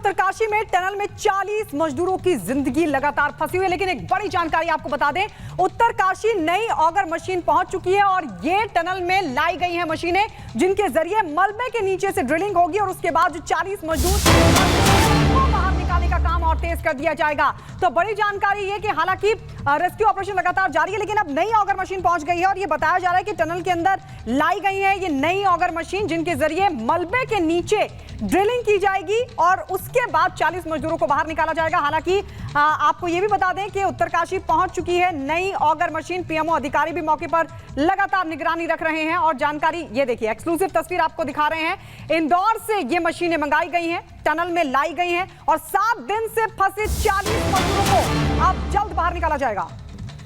उत्तरकाशी में टनल में 40 मजदूरों की जिंदगी लगातार फंसी हुई है। लेकिन एक बड़ी जानकारी आपको बता दें, उत्तरकाशी नई ऑगर मशीन पहुंच चुकी है और ये टनल में लाई गई हैं मशीनें जिनके जरिए मलबे के नीचे से ड्रिलिंग होगी और उसके बाद जो 40 मजदूर को बाहर निकालने का काम और तेज कर दिया जाएगा। तो बड़ी जानकारी ये कि हालांकि रेस्क्यू ऑपरेशन लगातार जारी है, लेकिन अब नई ऑगर मशीन पहुंच गई है और ये बताया जा रहा है कि टनल के अंदर लाई गई है ये नई ऑगर मशीन जिनके जरिए मलबे के नीचे ड्रिलिंग की जाएगी और उसके बाद 40 मजदूरों को बाहर निकाला जाएगा। हालांकि आपको यह भी बता दें कि उत्तरकाशी पहुंच चुकी है नई ऑगर मशीन। पीएमओ अधिकारी भी मौके पर लगातार निगरानी रख रहे हैं और जानकारी ये देखिए, एक्सक्लूसिव तस्वीर आपको दिखा रहे हैं। इंदौर से ये मशीनें मंगाई गई हैं, टनल में लाई गई हैं और 7 दिन से फंसे 40 मजदूरों को अब जल्द बाहर निकाला जाएगा।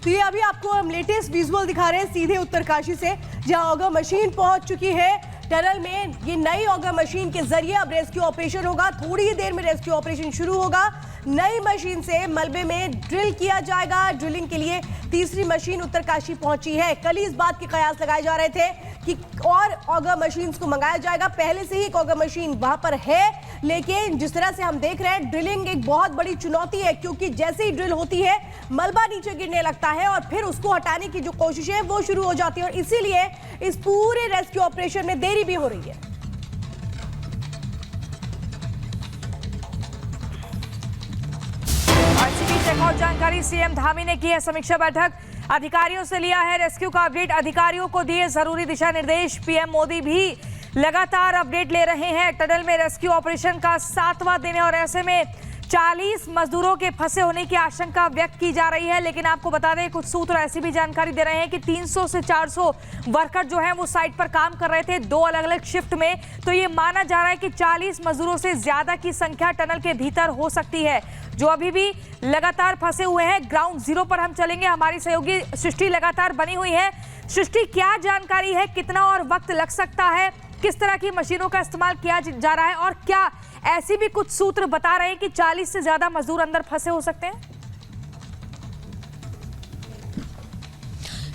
तो ये अभी आपको हम लेटेस्ट विजुअल दिखा रहे हैं सीधे उत्तरकाशी से, जहां ऑगर मशीन पहुंच चुकी है टनल में। ये नई ऑगर मशीन के जरिए अब रेस्क्यू ऑपरेशन होगा। थोड़ी ही देर में रेस्क्यू ऑपरेशन शुरू होगा। नई मशीन से मलबे में ड्रिल किया जाएगा। ड्रिलिंग के लिए तीसरी मशीन उत्तरकाशी पहुंची है। कल ही इस बात के कयास लगाए जा रहे थे कि और ऑगर मशीन्स को मंगाया जाएगा। पहले से ही एक ऑगर मशीन वहां पर है, लेकिन जिस तरह से हम देख रहे हैं ड्रिलिंग एक बहुत बड़ी चुनौती है, क्योंकि जैसे ही ड्रिल होती है मलबा नीचे गिरने लगता है और फिर उसको हटाने की जो कोशिश है वो शुरू हो जाती है और इसीलिए इस पूरे रेस्क्यू ऑपरेशन में देरी भी हो रही है। एक और जानकारी, सीएम धामी ने की है समीक्षा बैठक, अधिकारियों से लिया है रेस्क्यू का अपडेट, अधिकारियों को दिए जरूरी दिशा निर्देश। पीएम मोदी भी लगातार अपडेट ले रहे हैं। टनल में रेस्क्यू ऑपरेशन का 7वां दिन है और ऐसे में 40 मजदूरों के फंसे होने की आशंका व्यक्त की जा रही है। लेकिन आपको बता दें, कुछ सूत्र ऐसी भी जानकारी दे रहे हैं कि 300 से 400 वर्कर जो हैं वो साइट पर काम कर रहे थे 2 अलग-अलग शिफ्ट में। तो ये माना जा रहा है कि 40 मजदूरों से ज्यादा की संख्या टनल के भीतर हो सकती है, जो अभी भी लगातार फंसे हुए हैं। ग्राउंड जीरो पर हम चलेंगे, हमारी सहयोगी सृष्टि लगातार बनी हुई है। सृष्टि, क्या जानकारी है, कितना और वक्त लग सकता है, किस तरह की मशीनों का इस्तेमाल किया जा रहा है और क्या ऐसी भी कुछ सूत्र बता रहे हैं कि 40 से ज्यादा मजदूर अंदर फंसे हो सकते हैं?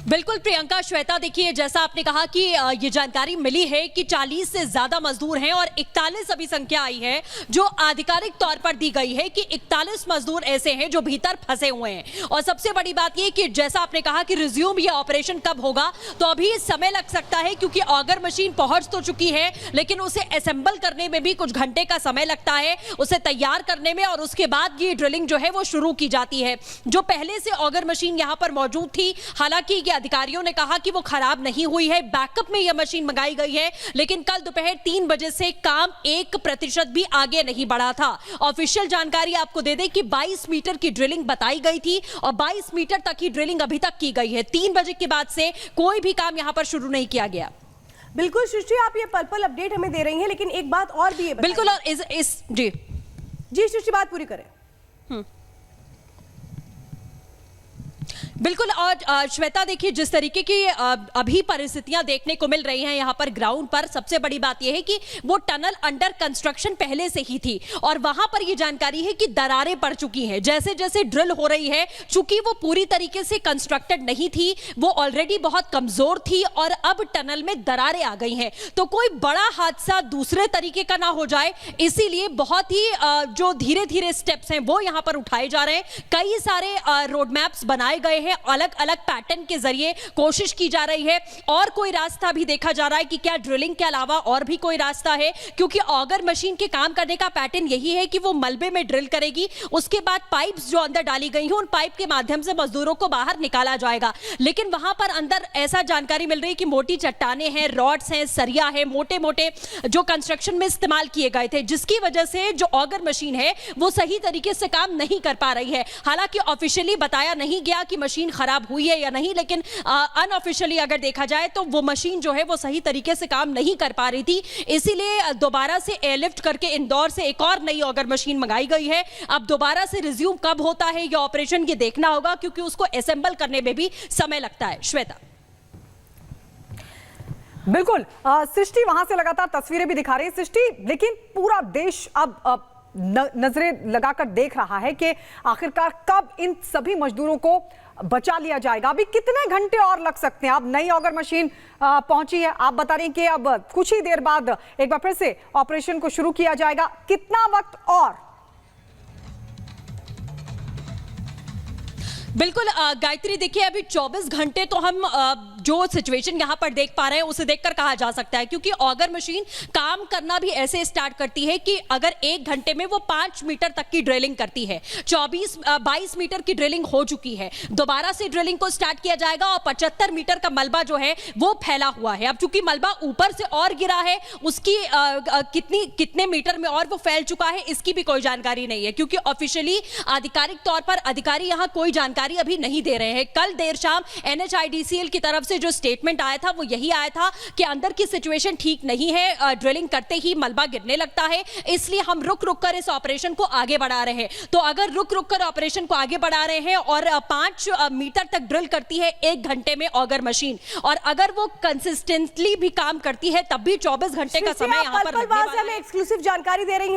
बिल्कुल प्रियंका, श्वेता, देखिए जैसा आपने कहा कि ये जानकारी मिली है कि 40 से ज्यादा मजदूर हैं और 41 अभी संख्या आई है जो आधिकारिक तौर पर दी गई है कि 41 मजदूर ऐसे हैं जो भीतर फंसे हुए हैं। और सबसे बड़ी बात ये कि जैसा आपने कहा कि रिज्यूम ये ऑपरेशन कब होगा, तो अभी समय लग सकता है क्योंकि ऑगर मशीन पहुंच तो चुकी है लेकिन उसे असेंबल करने में भी कुछ घंटे का समय लगता है, उसे तैयार करने में, और उसके बाद ये ड्रिलिंग जो है वो शुरू की जाती है। जो पहले से ऑगर मशीन यहाँ पर मौजूद थी, हालांकि अधिकारियों ने कहा कि वो खराब नहीं हुई है, बैकअप में यह मशीन मंगाई गई है, लेकिन कल दोपहर 3 बजे से काम 1% भी आगे नहीं बढ़ा था। ऑफिशियल जानकारी आपको दे दें कि 22 मीटर की ड्रिलिंग बताई गई थी और 22 मीटर तक ही ड्रिलिंग अभी तक की गई है। 3 बजे के बाद से कोई भी काम यहां पर शुरू नहीं किया गया। बिल्कुल सृष्टि, आप ये पल-पल अपडेट हमें दे रही हैं, लेकिन एक बात और भी है। बिल्कुल, और जी सृष्टि, बात पूरी करें। बिल्कुल, और श्वेता देखिए जिस तरीके की अभी परिस्थितियां देखने को मिल रही हैं यहाँ पर ग्राउंड पर, सबसे बड़ी बात यह है कि वो टनल अंडर कंस्ट्रक्शन पहले से ही थी और वहां पर ये जानकारी है कि दरारें पड़ चुकी हैं। जैसे जैसे ड्रिल हो रही है, चूंकि वो पूरी तरीके से कंस्ट्रक्टेड नहीं थी, वो ऑलरेडी बहुत कमजोर थी और अब टनल में दरारें आ गई हैं, तो कोई बड़ा हादसा दूसरे तरीके का ना हो जाए, इसीलिए बहुत ही जो धीरे धीरे स्टेप्स हैं वो यहाँ पर उठाए जा रहे हैं। कई सारे रोड मैप्स बनाए गए हैं, अलग अलग पैटर्न के जरिए कोशिश की जा रही है और कोई रास्ता भी देखा जा रहा है कि क्या ड्रिलिंग के अलावा और भी कोई रास्ता है, क्योंकि ऑगर मशीन के काम करने का पैटर्न यही है कि वो मलबे में ड्रिल करेगी, उसके बाद पाइप्स जो अंदर डाली गई हैं उन पाइप के माध्यम से मजदूरों को बाहर निकाला जाएगा। लेकिन वहां पर अंदर ऐसा जानकारी मिल रही है कि मोटी चट्टाने हैं, रॉड्स हैं, सरिया है, मोटे मोटे जो कंस्ट्रक्शन में इस्तेमाल किए गए थे, जिसकी वजह से जो ऑगर मशीन है वो सही तरीके से काम नहीं कर पा रही है। हालांकि ऑफिशियली बताया नहीं गया कि मशीन खराब हुई है या नहीं, लेकिन अनऑफिशियली अगर देखा जाए तो वो मशीन जो है वो सही तरीके से काम नहीं कर पा रही थी, इसीलिए दोबारा से एयरलिफ्ट करके इंदौर से एक और नई ऑगर मशीन मंगाई गई है। अब दोबारा से रिज्यूम कब होता है ये ऑपरेशन, ये देखना होगा, क्योंकि उसको असेंबल करने में भी समय लगता है। श्वेता, बिल्कुल, सृष्टि वहां से लगातार तस्वीरें भी दिखा रही है सृष्टि, लेकिन पूरा देश अब नजरें लगाकर देख रहा है कि आखिरकार कब इन सभी मजदूरों को बचा लिया जाएगा। अभी कितने घंटे और लग सकते हैं? अब नई ऑगर मशीन पहुंची है, आप बता रही हैं कि अब कुछ ही देर बाद एक बार फिर से ऑपरेशन को शुरू किया जाएगा। कितना वक्त और बिल्कुल गायत्री, देखिए अभी 24 घंटे तो हम जो सिचुएशन यहाँ पर देख पा रहे हैं उसे देखकर कहा जा सकता है, क्योंकि ऑगर मशीन काम करना भी ऐसे स्टार्ट करती है कि अगर 1 घंटे में वो 5 मीटर तक की ड्रिलिंग करती है। 22 मीटर की ड्रिलिंग हो चुकी है, दोबारा से ड्रिलिंग को स्टार्ट किया जाएगा और 75 मीटर का मलबा जो है वो फैला हुआ है। अब चूंकि मलबा ऊपर से और गिरा है, उसकी कितने मीटर में और वो फैल चुका है इसकी भी कोई जानकारी नहीं है, क्योंकि ऑफिशियली आधिकारिक तौर पर अधिकारी यहाँ कोई जानकारी अभी नहीं दे रहे हैं। कल देर शाम NHIDCL की तरफ से जो स्टेटमेंट आया था वो यही आया था कि अंदर की सिचुएशन ठीक नहीं है, ड्रिलिंग करते ही मलबा गिरने लगता है, इसलिए हम रुक रुक कर इस ऑपरेशन को आगे बढ़ा रहे हैं। तो अगर रुक रुक कर ऑपरेशन को आगे बढ़ा रहे हैं और 5 मीटर तक ड्रिल करती है 1 घंटे में ऑगर मशीन, और अगर वो कंसिस्टेंटली भी काम करती है तब भी 24 घंटे का समय यहाँ पर लगने वाला है। हमें एक्सक्लूसिव जानकारी दे रही है।